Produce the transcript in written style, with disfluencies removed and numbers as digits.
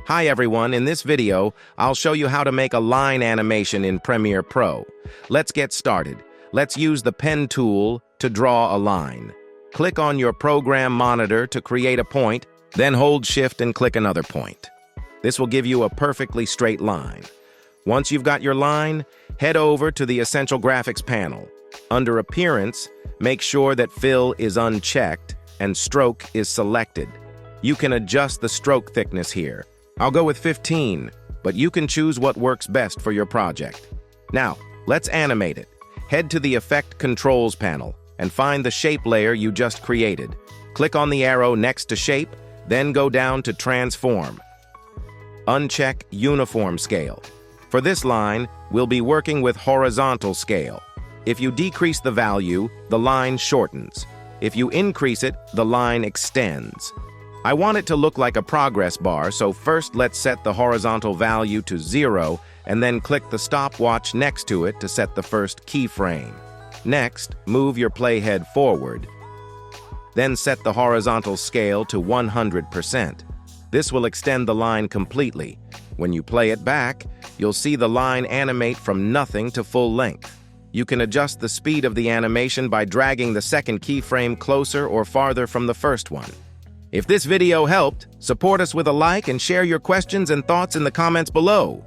Hi everyone, in this video, I'll show you how to make a line animation in Premiere Pro. Let's get started. Let's use the pen tool to draw a line. Click on your program monitor to create a point, then hold Shift and click another point. This will give you a perfectly straight line. Once you've got your line, head over to the Essential Graphics panel. Under Appearance, make sure that Fill is unchecked and Stroke is selected. You can adjust the stroke thickness here. I'll go with 15, but you can choose what works best for your project. Now, let's animate it. Head to the Effect Controls panel and find the shape layer you just created. Click on the arrow next to Shape, then go down to Transform. Uncheck Uniform Scale. For this line, we'll be working with horizontal scale. If you decrease the value, the line shortens. If you increase it, the line extends. I want it to look like a progress bar, so first let's set the horizontal value to 0 and then click the stopwatch next to it to set the first keyframe. Next, move your playhead forward. Then set the horizontal scale to 100%. This will extend the line completely. When you play it back, you'll see the line animate from nothing to full length. You can adjust the speed of the animation by dragging the second keyframe closer or farther from the first one. If this video helped, support us with a like and share your questions and thoughts in the comments below.